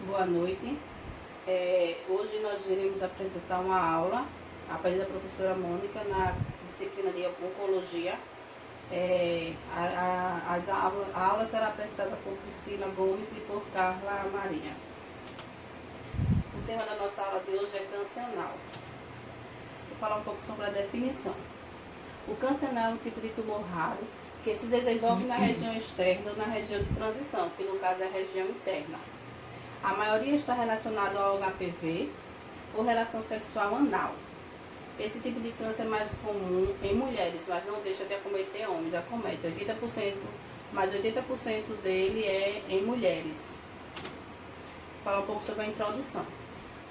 Boa noite. Hoje nós iremos apresentar uma aula, a partir da professora Mônica, na disciplina de Oncologia. A aula será apresentada por Priscila Gomes e por Carla Maria. O tema da nossa aula de hoje é câncer anal. Vou falar um pouco sobre a definição. O câncer anal é um tipo de tumor raro que se desenvolve na região externa ou na região de transição, que no caso é a região interna. A maioria está relacionada ao HPV ou relação sexual anal. Esse tipo de câncer é mais comum em mulheres, mas não deixa de acometer homens. Acomete 80%, mas 80% dele é em mulheres. Vou falar um pouco sobre a introdução.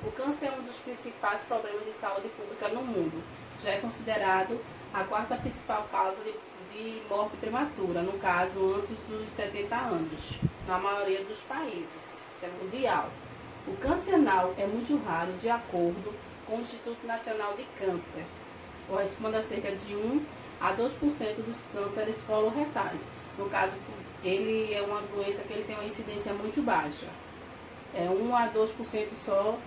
O câncer é um dos principais problemas de saúde pública no mundo. Já é considerado a quarta principal causa de morte prematura, no caso antes dos 70 anos, na maioria dos países. Isso é mundial. O câncer anal é muito raro, de acordo com o Instituto Nacional de Câncer. Corresponde a cerca de 1 a 2% dos cânceres coloretais. No caso, ele é uma doença que ele tem uma incidência muito baixa. É 1 a 2% só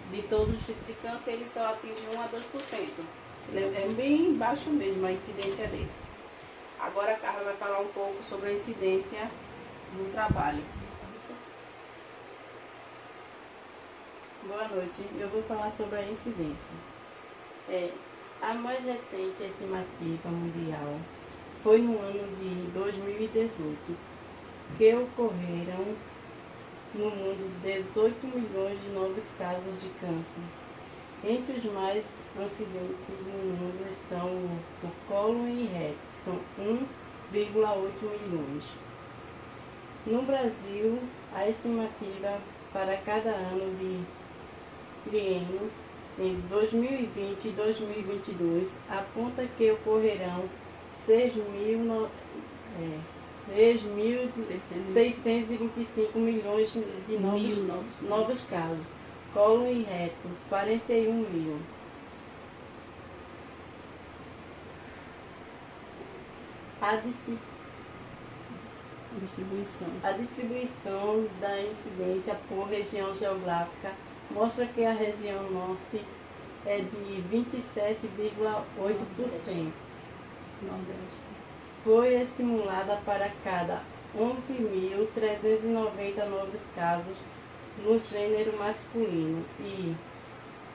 de todos os tipos de câncer, ele só atinge 1 a 2%. É bem baixa mesmo a incidência dele. Agora a Carla vai falar um pouco sobre a incidência no trabalho. Boa noite, eu vou falar sobre a incidência. A mais recente estimativa mundial foi no ano de 2018, que ocorreram no mundo 18 milhões de novos casos de câncer. Entre os mais incidentes no mundo estão o cólon e reto, que são 1,8 milhões. No Brasil, a estimativa para cada ano de triênio, em 2020 e 2022, aponta que ocorrerão 6.625 milhões de novos casos. Cólon e reto, 41 mil. A distribuição da incidência por região geográfica mostra que a região norte é de 27,8%. Foi estimulada para cada 11.390 novos casos no gênero masculino e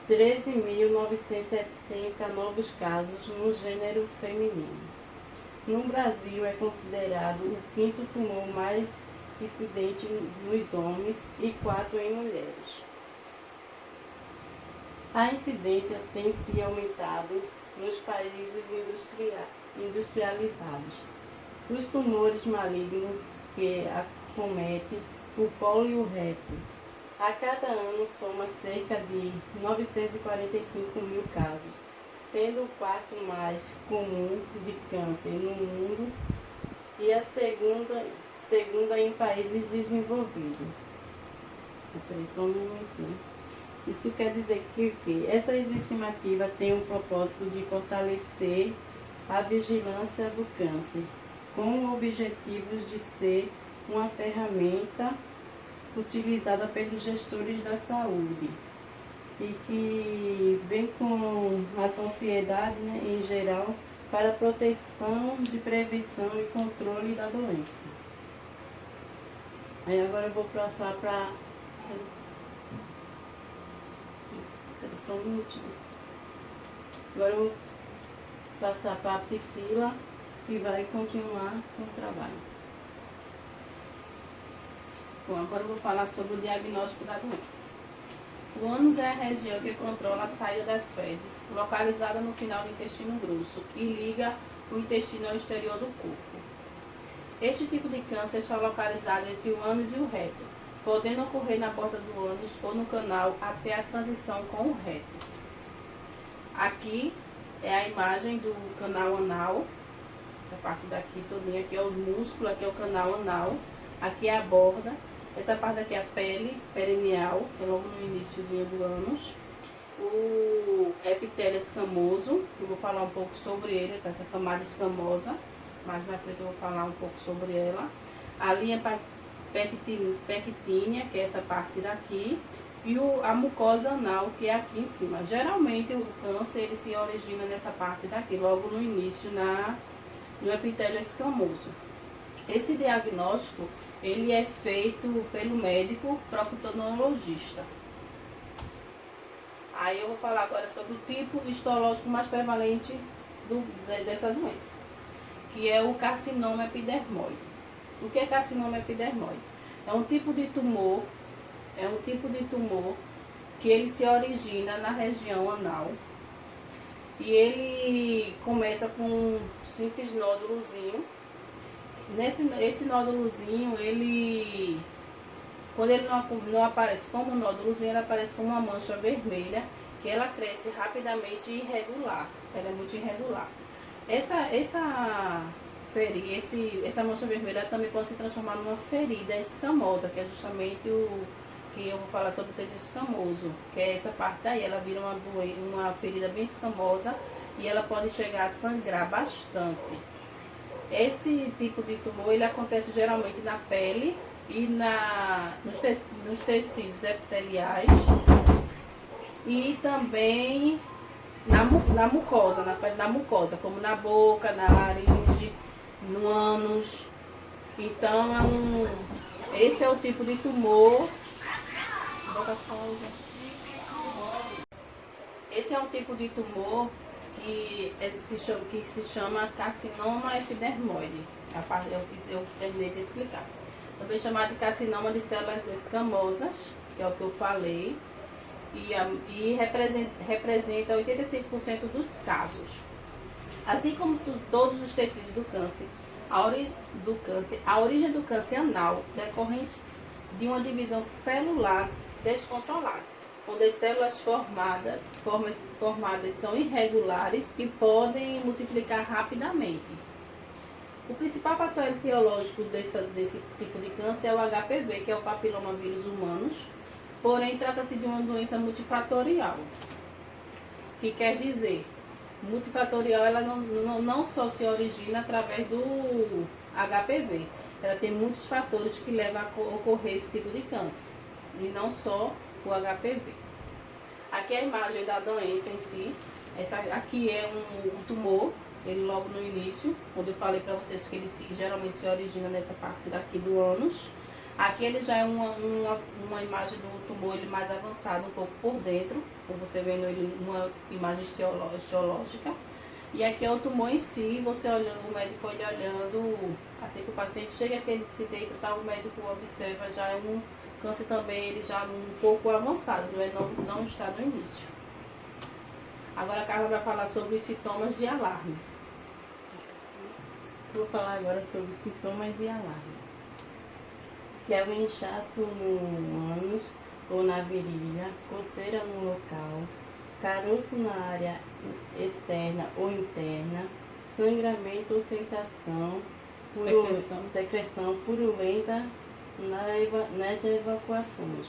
13.970 novos casos no gênero feminino. No Brasil, é considerado o quinto tumor mais incidente nos homens e 4 em mulheres. A incidência tem se aumentado nos países industrializados. Os tumores malignos que acometem o colo e o reto, a cada ano soma cerca de 945 mil casos, sendo o quarto mais comum de câncer no mundo e a segunda em países desenvolvidos. Isso quer dizer que essa estimativa tem o propósito de fortalecer a vigilância do câncer, com o objetivo de ser uma ferramenta utilizada pelos gestores da saúde e que vem com a sociedade, em geral, para proteção, de prevenção e controle da doença. Aí agora eu vou passar para... Só um minutinho. Agora eu vou passar para a Priscila, que vai continuar com o trabalho. Bom, agora eu vou falar sobre o diagnóstico da doença. O ânus é a região que controla a saída das fezes, localizada no final do intestino grosso e liga o intestino ao exterior do corpo. Este tipo de câncer está localizado entre o ânus e o reto, podendo ocorrer na borda do ânus ou no canal até a transição com o reto. Aqui é a imagem do canal anal, essa parte daqui todinha, aqui é os músculos, aqui é o canal anal, aqui é a borda. Essa parte daqui é a pele perineal, que é logo no iniciozinho do ânus. O epitélio escamoso, eu vou falar um pouco sobre ele, a camada escamosa. Mais na frente eu vou falar um pouco sobre ela. A linha pectínea, que é essa parte daqui, e a mucosa anal, que é aqui em cima. Geralmente o câncer ele se origina nessa parte daqui, logo no início, no epitélio escamoso. Esse diagnóstico ele é feito pelo médico proctologista. Aí eu vou falar agora sobre o tipo histológico mais prevalente dessa doença, que é o carcinoma epidermoide. O que é carcinoma epidermoide? É um tipo de tumor que ele se origina na região anal e ele começa com um simples nódulozinho. Esse nódulozinho, quando ele não aparece como nódulozinho, ele aparece como uma mancha vermelha, que ela cresce rapidamente e irregular. Ela é muito irregular. Essa mancha vermelha também pode se transformar numa ferida escamosa, que é justamente o que eu vou falar sobre o tecido escamoso, que é essa parte daí. Ela vira uma ferida bem escamosa e ela pode chegar a sangrar bastante. Esse tipo de tumor ele acontece geralmente na pele e nos tecidos epiteliais e também na mucosa, na pele da mucosa, como na boca, na laringe, no ânus. Então, esse é o tipo de tumor. Esse é um tipo de tumor que se chama carcinoma epidermoide. Eu terminei de explicar. Também chamado de carcinoma de células escamosas, que é o que eu falei, e representa 85% dos casos. Assim como todos os tecidos do câncer, a origem do câncer anal decorre de uma divisão celular descontrolada, onde as células formadas são irregulares e podem multiplicar rapidamente. O principal fator etiológico desse tipo de câncer é o HPV, que é o papilomavírus humanos, porém trata-se de uma doença multifatorial, que quer dizer, multifatorial ela não só se origina através do HPV, ela tem muitos fatores que levam a ocorrer esse tipo de câncer, e não só o HPV. Aqui é a imagem da doença em si. Essa aqui é um tumor, ele logo no início, quando eu falei para vocês que ele geralmente se origina nessa parte daqui do ânus. Aqui ele já é uma imagem do tumor ele mais avançado, um pouco por dentro, como você vendo ele uma imagem histológica. E aqui é o tumor em si, você olhando, o médico ele olhando, assim que o paciente chega, que ele se deita, tá, o médico observa, já é um câncer também, ele já um pouco avançado, não está no início. Agora a Carla vai falar sobre os sintomas de alarme. Vou falar agora sobre sintomas e alarme. Que é o inchaço no ânus ou na virilha, coceira no local, caroço na área externa ou interna, sangramento ou sensação, secreção purulenta nas evacuações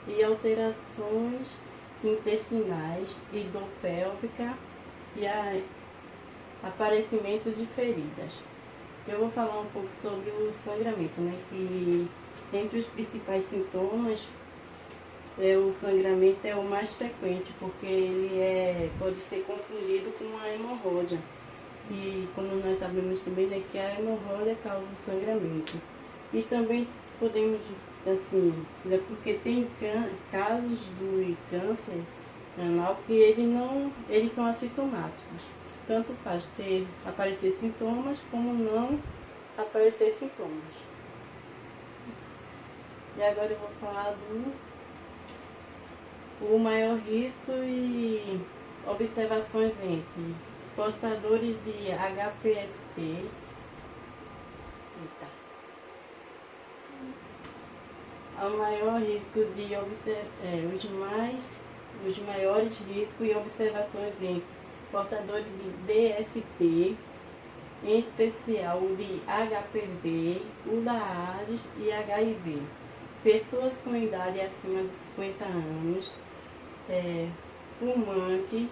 e alterações intestinais e dor pélvica e aparecimento de feridas. Eu vou falar um pouco sobre o sangramento, né? Que entre os principais sintomas, o sangramento é o mais frequente, porque ele pode ser confundido com uma hemorroida. E como nós sabemos também, né, que a hemorroida causa o sangramento. E também podemos, assim, porque tem casos do câncer anal que eles são assintomáticos. Tanto faz aparecer sintomas como não aparecer sintomas. E agora eu vou falar o maior risco e observações entre portadores de HPSP. O maior risco de os maiores riscos e observações entre portadores de DST, em especial o de HPV, o da AIDS e HIV. Pessoas com idade acima de 50 anos, fumante,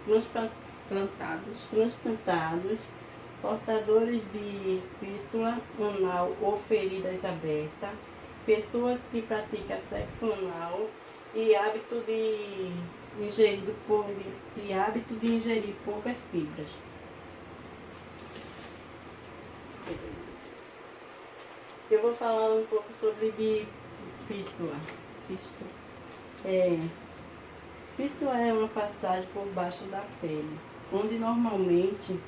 transplantados, portadores de fístula anal ou feridas abertas, pessoas que praticam sexo anal e hábito de ingerir poucas fibras. Eu vou falar um pouco sobre de fístula. Fístula é uma passagem por baixo da pele, onde normalmente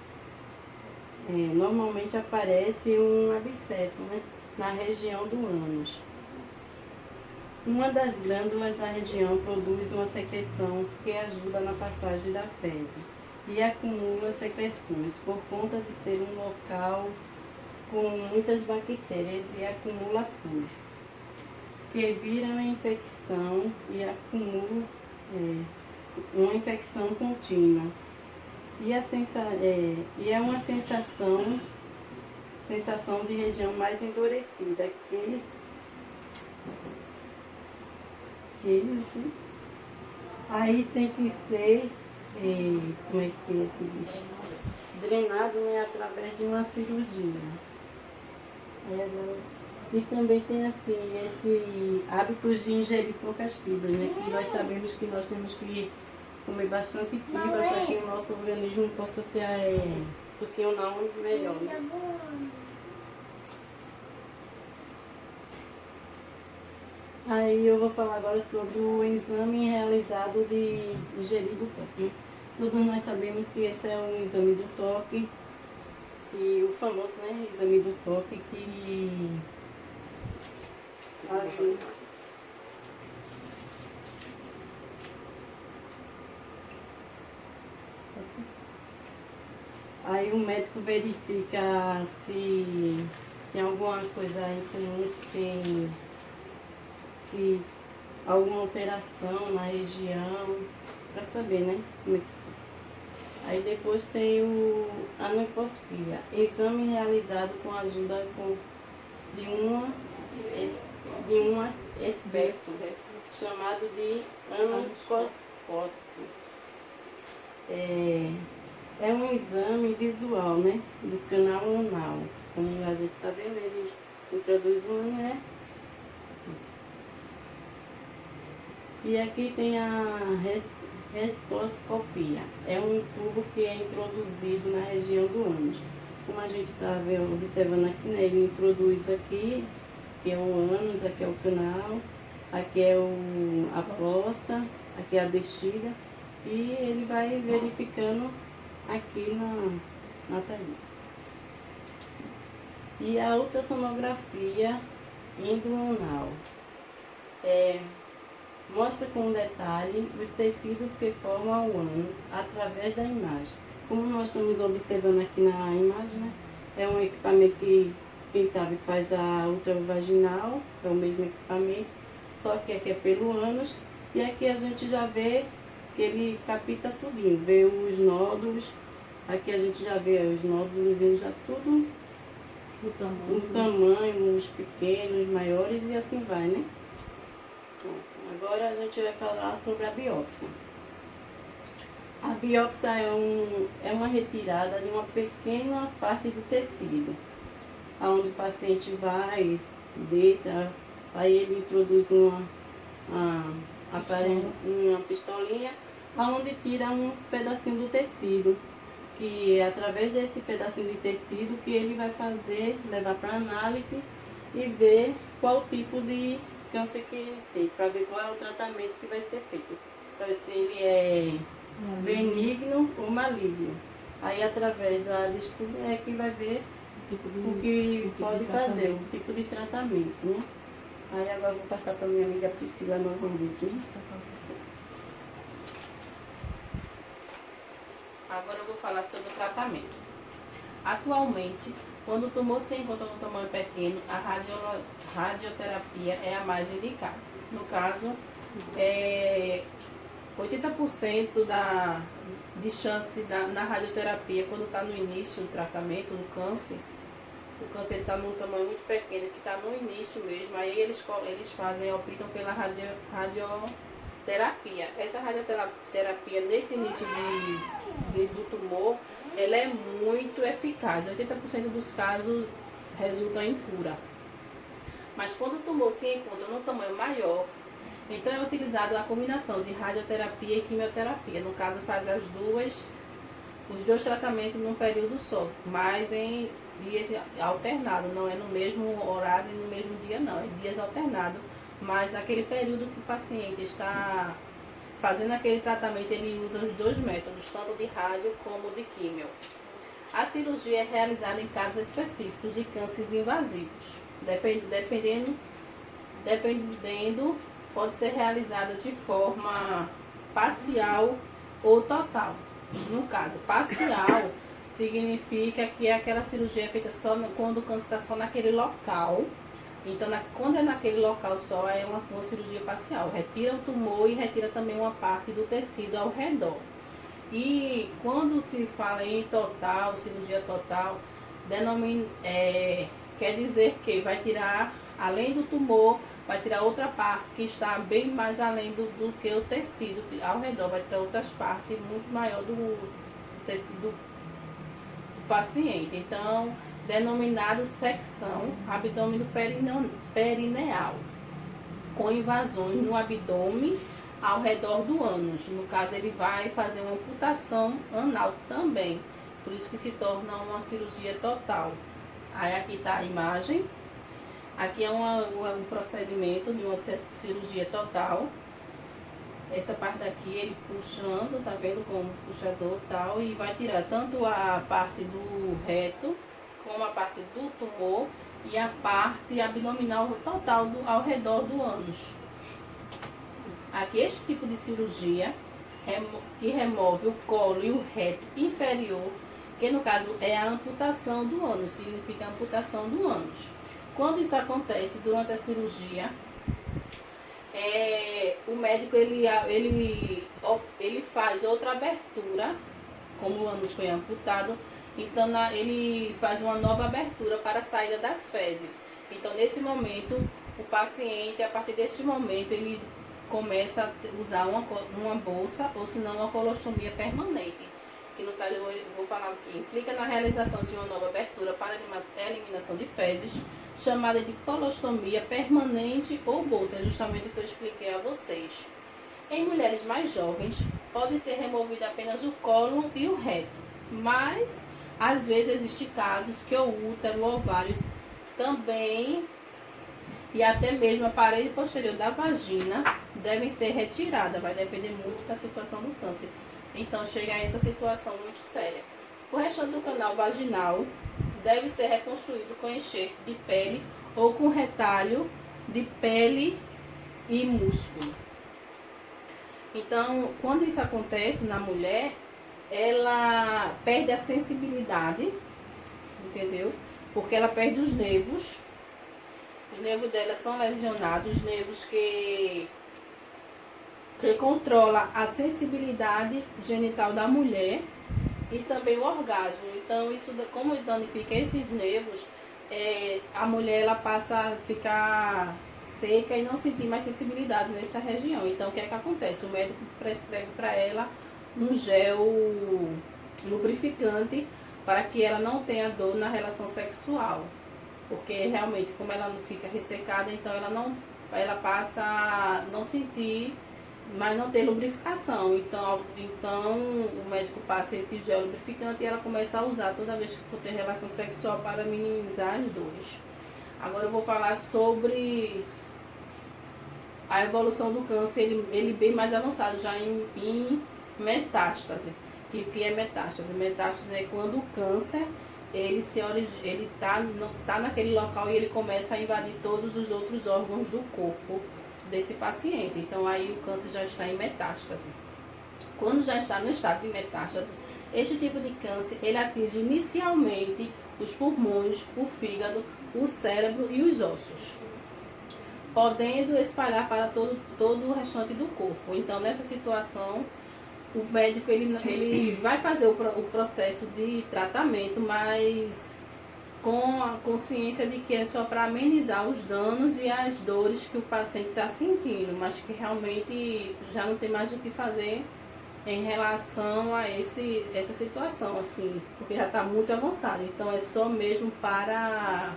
aparece um abscesso, né, na região do ânus. Uma das glândulas da região produz uma secreção que ajuda na passagem da fezes e acumula secreções por conta de ser um local com muitas bactérias e acumula pus, que viram uma infecção e acumulam uma infecção contínua. E é uma sensação de região mais endurecida aí tem que ser drenado, né, através de uma cirurgia. E também tem assim, esse hábitos de ingerir poucas fibras, né? Que nós sabemos que nós temos que comer bastante fibra para que o nosso organismo possa funcionar melhor. Né? Aí eu vou falar agora sobre o exame realizado de ingerir do toque. Né? Todos nós sabemos que esse é um exame do toque, e o famoso, né, exame do toque que aí o médico verifica se tem alguma coisa em comum, se alguma alteração na região, para saber, né? Aí depois tem a anoscopia, exame realizado com a ajuda de um espécie chamado de anoscópio. É um exame visual, né, do canal anal. Como a gente está vendo, ele introduz né? E aqui tem a restoscopia. É um tubo que é introduzido na região do ânus. Como a gente está observando aqui, né, ele introduz aqui, que é o ânus, aqui é o canal, aqui é a próstata, aqui é a bexiga, e ele vai verificando aqui na telinha. E a ultrassonografia endonanal mostra com detalhe os tecidos que formam o ânus através da imagem. Como nós estamos observando aqui na imagem, né, é um equipamento que, quem sabe, faz a ultravaginal, é o mesmo equipamento, só que aqui é pelo ânus, e aqui a gente já vê que ele capta tudinho, vê os nódulos, aqui a gente já vê os nódulos, já tudo, o tamanho, os pequenos, maiores, e assim vai, né? Agora a gente vai falar sobre a biópsia. A biópsia é uma retirada de uma pequena parte do tecido, onde o paciente vai, deita, aí ele introduz uma pistolinha, onde tira um pedacinho do tecido, que é através desse pedacinho de tecido que ele vai levar para análise e ver qual tipo de câncer que ele tem, para ver qual é o tratamento que vai ser feito, para ver se ele é benigno ou maligno. Aí através da descoberta é que vai ver o que pode fazer, o tipo de tratamento, né? Aí agora eu vou passar para minha amiga Priscila novamente. Né? Agora eu vou falar sobre o tratamento. Atualmente, quando o tumor se encontra no tamanho pequeno, a radioterapia é a mais indicada. No caso, 80% de chance na radioterapia, quando está no início do tratamento do câncer, o câncer está num tamanho muito pequeno, que está no início mesmo, aí eles optam pela radioterapia. Essa radioterapia, nesse início do tumor, ela é muito eficaz. 80% dos casos resultam em cura. Mas quando o tumor se encontra num tamanho maior, então é utilizado a combinação de radioterapia e quimioterapia. No caso, faz os dois tratamentos num período só, mas em dias alternados, não é no mesmo horário e no mesmo dia não, é dias alternados, mas naquele período que o paciente está fazendo aquele tratamento, ele usa os dois métodos, tanto de rádio como de químio. A cirurgia é realizada em casos específicos de cânceres invasivos, dependendo, pode ser realizada de forma parcial ou total. No caso, parcial significa que aquela cirurgia é feita só quando o câncer está só naquele local. Então, quando é naquele local só, é uma cirurgia parcial. Retira o tumor e retira também uma parte do tecido ao redor. E quando se fala em total, cirurgia total, quer dizer que vai tirar, além do tumor, vai tirar outra parte que está bem mais além do que o tecido ao redor, vai tirar outras partes muito maior do tecido do paciente. Então, denominado secção abdômen perineal, com invasões no abdômen ao redor do ânus. No caso, ele vai fazer uma amputação anal também, por isso que se torna uma cirurgia total. Aí aqui está a imagem. Aqui é um procedimento de uma cirurgia total. Essa parte daqui ele puxando, tá vendo como puxador tal, e vai tirar tanto a parte do reto, como a parte do tumor e a parte abdominal total ao redor do ânus. Aqui este tipo de cirurgia que remove o colo e o reto inferior, que no caso é a amputação do ânus, significa a amputação do ânus. Quando isso acontece durante a cirurgia, o médico ele faz outra abertura, como o ânus foi amputado, então ele faz uma nova abertura para a saída das fezes. Então nesse momento, o paciente, a partir deste momento, ele começa a usar uma bolsa ou se não uma colostomia permanente. Que no caso eu vou falar aqui, implica na realização de uma nova abertura para a eliminação de fezes, chamada de colostomia permanente ou bolsa, justamente o que eu expliquei a vocês. Em mulheres mais jovens, pode ser removido apenas o cólon e o reto, mas às vezes existem casos que o útero, o ovário também e até mesmo a parede posterior da vagina devem ser retiradas, vai depender muito da situação do câncer. Então chega a essa situação muito séria. O restante do canal vaginal deve ser reconstruído com enxerto de pele ou com retalho de pele e músculo. Então, quando isso acontece na mulher, ela perde a sensibilidade, entendeu? Porque ela perde os nervos dela são lesionados, os nervos que controla a sensibilidade genital da mulher e também o orgasmo. Então, isso, como danifica esses nervos, a mulher ela passa a ficar seca e não sentir mais sensibilidade nessa região. Então, o que é que acontece? O médico prescreve para ela um gel lubrificante para que ela não tenha dor na relação sexual. Porque realmente, como ela não fica ressecada, então ela passa a não sentir, mas não ter lubrificação. Então o médico passa esse gel lubrificante e ela começa a usar toda vez que for ter relação sexual para minimizar as dores. Agora eu vou falar sobre a evolução do câncer, ele bem mais avançado, já em metástase. O que é metástase? Metástase é quando o câncer ele tá naquele local e ele começa a invadir todos os outros órgãos do corpo desse paciente. Então aí o câncer já está em metástase. Quando já está no estado de metástase, este tipo de câncer ele atinge inicialmente os pulmões, o fígado, o cérebro e os ossos, podendo espalhar para todo o restante do corpo. Então nessa situação o médico ele vai fazer o processo de tratamento, mas com a consciência de que é só para amenizar os danos e as dores que o paciente está sentindo, mas que realmente já não tem mais o que fazer em relação a essa situação, assim, porque já está muito avançado. Então é só mesmo para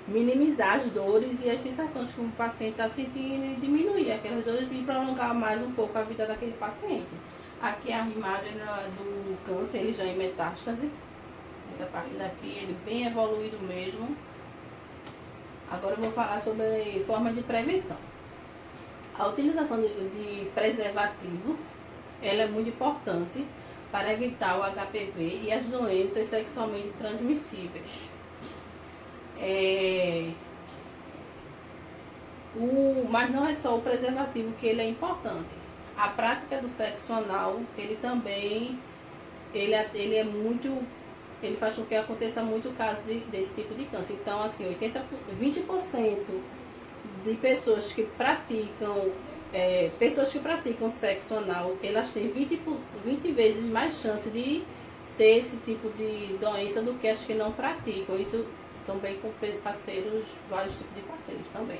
minimizar as dores e as sensações que o paciente está sentindo e diminuir aquelas dores e prolongar mais um pouco a vida daquele paciente. Aqui a imagem do câncer, ele já em metástase. Essa parte daqui, ele bem evoluído mesmo. Agora eu vou falar sobre forma de prevenção. A utilização de preservativo, ela é muito importante para evitar o HPV e as doenças sexualmente transmissíveis. Mas não é só o preservativo que ele é importante. A prática do sexo anal, ele também ele faz com que aconteça muito caso desse tipo de câncer. Então, assim, 20% de pessoas que praticam sexo anal, elas têm 20 vezes mais chance de ter esse tipo de doença do que as que não praticam. Isso também com parceiros, vários tipos de parceiros também.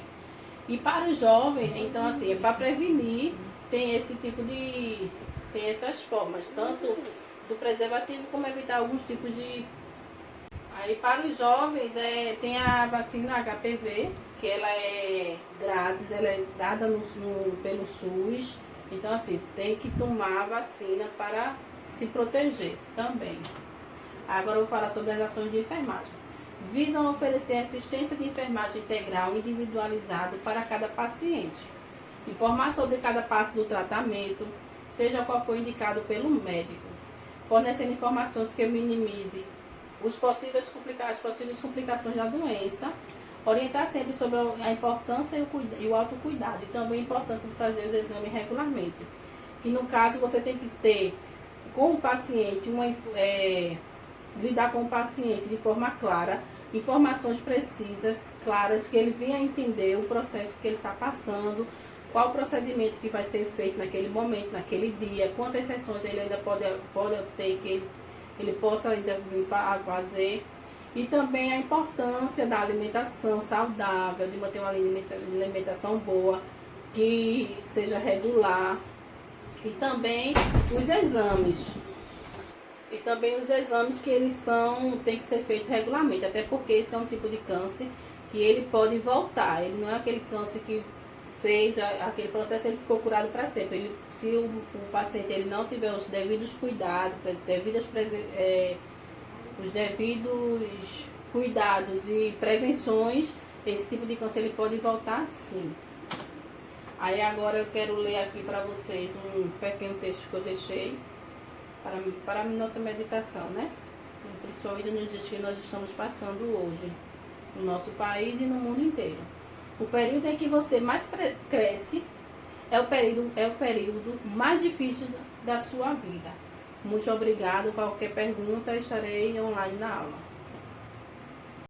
E para o jovem, então assim, para prevenir, tem essas formas, tanto do preservativo como evitar alguns tipos de... Aí para os jovens tem a vacina HPV, que ela é grátis, ela é dada pelo SUS. Então assim, tem que tomar a vacina para se proteger também. Agora eu vou falar sobre as ações de enfermagem. Visam oferecer assistência de enfermagem integral individualizado para cada paciente. Informar sobre cada passo do tratamento, seja qual for indicado pelo médico. Fornecendo informações que minimize as possíveis complicações da doença. Orientar sempre sobre a importância e o autocuidado. E também a importância de fazer os exames regularmente. Que no caso você tem que ter com o paciente, lidar com o paciente de forma clara, informações precisas, claras, que ele venha entender o processo que ele está passando, qual o procedimento que vai ser feito naquele momento, naquele dia, quantas sessões ele ainda pode ter, que ele possa ainda fazer. E também a importância da alimentação saudável, de manter uma alimentação boa, que seja regular. E também os exames. E também os exames que tem que ser feitos regularmente, até porque esse é um tipo de câncer que ele pode voltar. Ele não é aquele câncer que fez aquele processo, ele ficou curado para sempre. Se o paciente ele não tiver os devidos cuidados, os devidos cuidados e prevenções, esse tipo de câncer ele pode voltar sim. Aí agora eu quero ler aqui para vocês um pequeno texto que eu deixei para a nossa meditação, né? Principalmente nos dias que nós estamos passando hoje, no nosso país e no mundo inteiro. O período em que você mais cresce é o período mais difícil da sua vida. Muito obrigado. Qualquer pergunta, estarei online na aula.